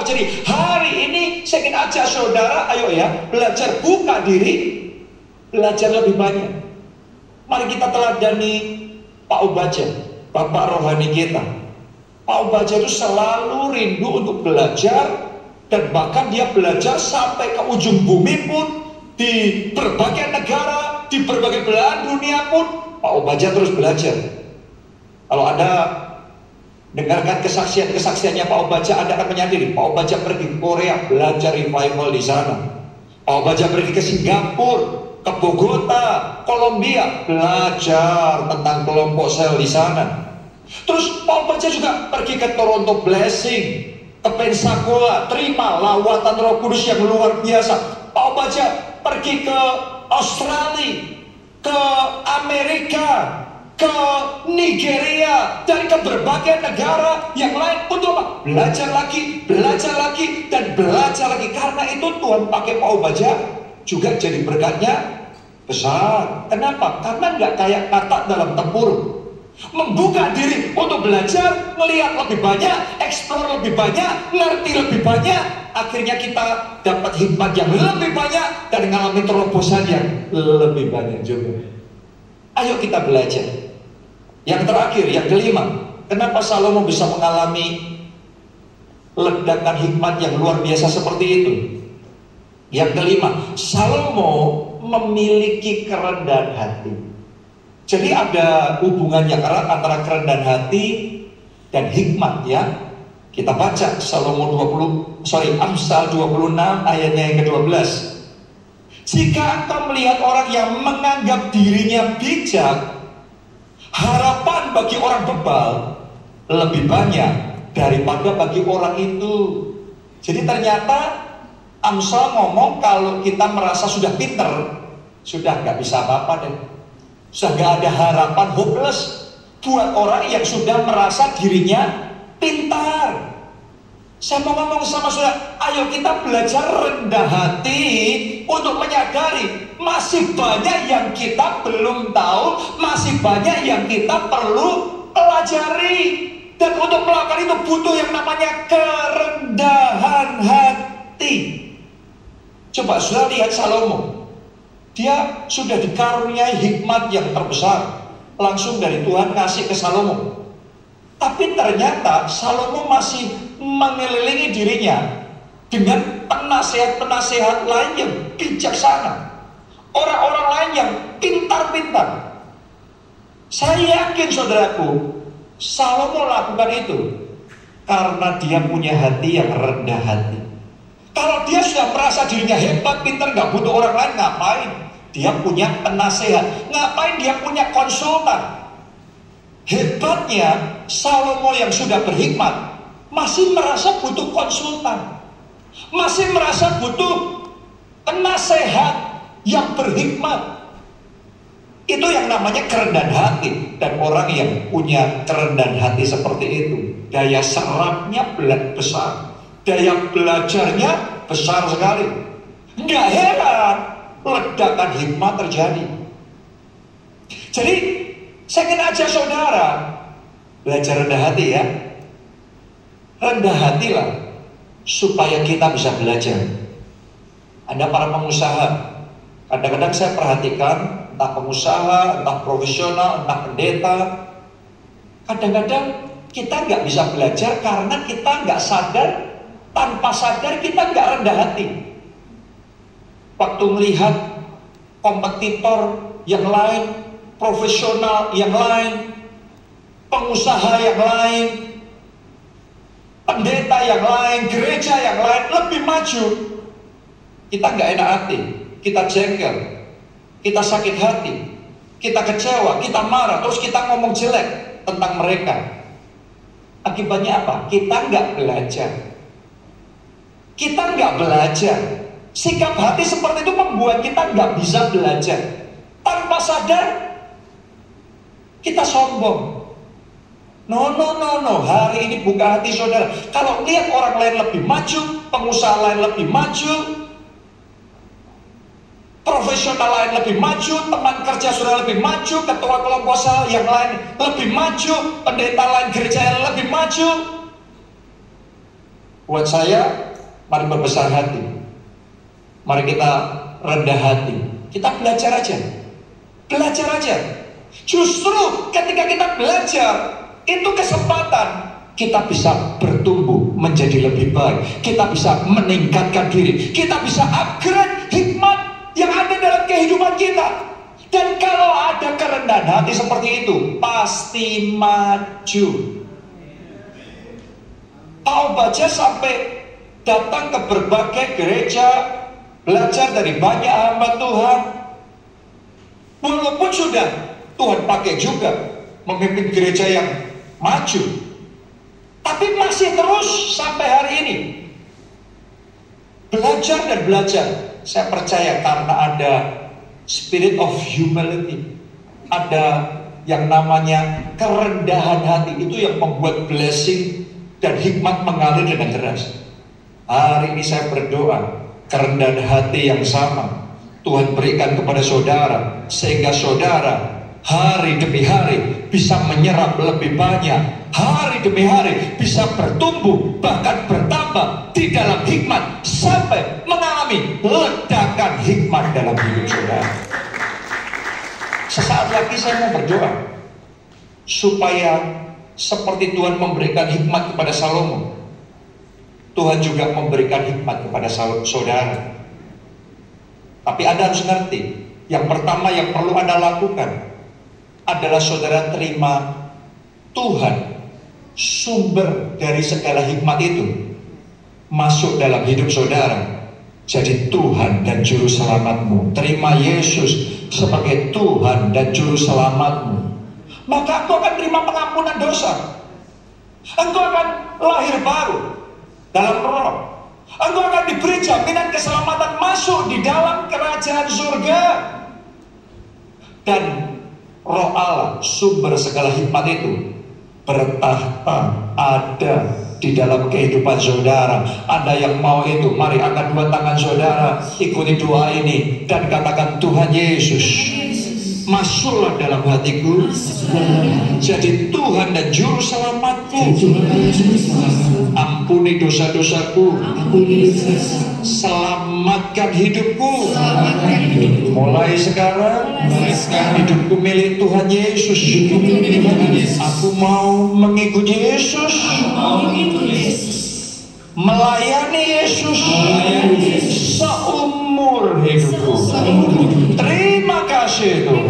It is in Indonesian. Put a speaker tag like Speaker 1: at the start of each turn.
Speaker 1: Jadi hari ini saya ingin ajak saudara, ayo ya, belajar buka diri, belajar lebih banyak. Mari kita teladani Pak Obaja, Bapak rohani kita. Pak Obaja itu selalu rindu untuk belajar, dan bahkan dia belajar sampai ke ujung bumi pun, di berbagai negara, di berbagai belahan dunia pun, Pak Obaja terus belajar. Kalau Anda dengarkan kesaksiannya Pak Obaja, Anda akan menyadari Pak Obaja pergi ke Korea, belajar revival di sana. Pak Obaja pergi ke Singapura, ke Bogota, Kolombia, belajar tentang kelompok sel di sana. Terus Pak Obaja juga pergi ke Toronto Blessing, ke Pensacola, terima lawatan Roh Kudus yang luar biasa. Pak Obaja pergi ke Australia, ke Amerika, ke Nigeria, dan ke berbagai negara yang lain untuk apa? Belajar lagi, dan belajar lagi. Karena itu Tuhan pakai Pak Obaja juga jadi berkatnya besar. Kenapa? Karena nggak kayak kata dalam tempurung. Membuka diri untuk belajar, melihat lebih banyak, eksplor lebih banyak, ngerti lebih banyak. Akhirnya kita dapat hikmat yang lebih banyak dan mengalami terobosan yang lebih banyak juga. Ayo kita belajar. Yang terakhir, yang kelima, kenapa Salomo bisa mengalami ledakan hikmat yang luar biasa seperti itu? Yang kelima, Salomo memiliki kerendahan hati. Jadi ada hubungan yang erat antara kerendahan hati dan hikmat, ya. Kita baca Amsal 26 ayatnya yang ke-12. Jika engkau melihat orang yang menganggap dirinya bijak, harapan bagi orang bebal lebih banyak daripada bagi orang itu. Jadi ternyata Amsal ngomong kalau kita merasa sudah pinter, sudah nggak bisa apa-apa deh. Sudah gak ada harapan, hopeless buat orang yang sudah merasa dirinya pintar. Saya mau ngomong sama saudara, ayo kita belajar rendah hati untuk menyadari masih banyak yang kita belum tahu, masih banyak yang kita perlu pelajari. Dan untuk melakukan itu butuh yang namanya kerendahan hati. Coba saudara lihat Salomo. Dia sudah dikaruniai hikmat yang terbesar langsung dari Tuhan kasih ke Salomo. Tapi ternyata Salomo masih mengelilingi dirinya dengan penasehat-penasehat lain yang bijaksana, orang-orang lain yang pintar-pintar. Saya yakin saudaraku, Salomo lakukan itu karena dia punya hati yang rendah hati. Kalau dia sudah merasa dirinya hebat, pintar, gak butuh orang lain, ngapain? Dia punya penasehat. Ngapain dia punya konsultan? Hebatnya Salomo yang sudah berhikmat masih merasa butuh konsultan, masih merasa butuh penasehat yang berhikmat. Itu yang namanya kerendahan hati. Dan orang yang punya kerendahan hati seperti itu, daya serapnya besar, daya belajarnya besar sekali. Nggak heran ledakan hikmat terjadi. Jadi saya ingin ajak saudara belajar rendah hati, ya. Rendah hatilah supaya kita bisa belajar. Anda para pengusaha, kadang-kadang saya perhatikan, entah pengusaha, entah profesional, entah pendeta, kadang-kadang kita nggak bisa belajar karena kita nggak sadar. Tanpa sadar kita nggak rendah hati. Waktu melihat kompetitor yang lain, profesional yang lain, pengusaha yang lain, pendeta yang lain, gereja yang lain lebih maju, kita nggak enak hati, kita jengkel, kita sakit hati, kita kecewa, kita marah, terus kita ngomong jelek tentang mereka. Akibatnya apa? Kita nggak belajar. Kita nggak belajar. Sikap hati seperti itu membuat kita nggak bisa belajar. Tanpa sadar kita sombong. No. Hari ini buka hati saudara. Kalau lihat orang lain lebih maju, pengusaha lain lebih maju, profesional lain lebih maju, teman kerja saudara lebih maju, ketua kelompok sel yang lain lebih maju, pendeta lain gereja yang lebih maju, Buat saya, mari berbesar hati. Mari kita rendah hati. Kita belajar aja. Belajar aja. Justru ketika kita belajar, itu kesempatan kita bisa bertumbuh menjadi lebih baik. Kita bisa meningkatkan diri. Kita bisa upgrade hikmat yang ada dalam kehidupan kita. Dan kalau ada kerendahan hati seperti itu, pasti maju. Pak Obadja sampai datang ke berbagai gereja, belajar dari banyak hamba Tuhan. Walaupun sudah Tuhan pakai juga memimpin gereja yang maju, tapi masih terus sampai hari ini belajar dan belajar. Saya percaya karena ada spirit of humility, ada yang namanya kerendahan hati, itu yang membuat blessing dan hikmat mengalir dengan deras. Hari ini saya berdoa kerendahan hati yang sama Tuhan berikan kepada saudara, sehingga saudara hari demi hari bisa menyerap lebih banyak, hari demi hari bisa bertumbuh, bahkan bertambah di dalam hikmat, sampai mengalami ledakan hikmat dalam hidup saudara. Sesaat lagi saya mau berdoa supaya seperti Tuhan memberikan hikmat kepada Salomo, Tuhan juga memberikan hikmat kepada saudara. Tapi Anda harus ngerti, yang pertama yang perlu Anda lakukan adalah saudara terima Tuhan, sumber dari segala hikmat itu, masuk dalam hidup saudara, jadi Tuhan dan Juru Selamatmu. Terima Yesus sebagai Tuhan dan Juru Selamatmu, maka engkau akan terima pengampunan dosa. Engkau akan lahir baru dalam roh. Engkau akan diberi jaminan keselamatan masuk di dalam kerajaan surga. Dan Roh Allah, sumber segala hikmat itu, bertahta ada di dalam kehidupan saudara. Ada yang mau itu, mari angkat dua tangan saudara, ikuti doa ini dan katakan, Tuhan Yesus, masuklah dalam hatiku, jadi Tuhan dan Juru Selamatku. Ampuni dosa-dosaku, selamatkan hidupku. Mulai sekarang hidupku milik Tuhan Yesus. Aku mau mengikuti Yesus, melayani Yesus seumur hidupku. Terima kasih Tuhan.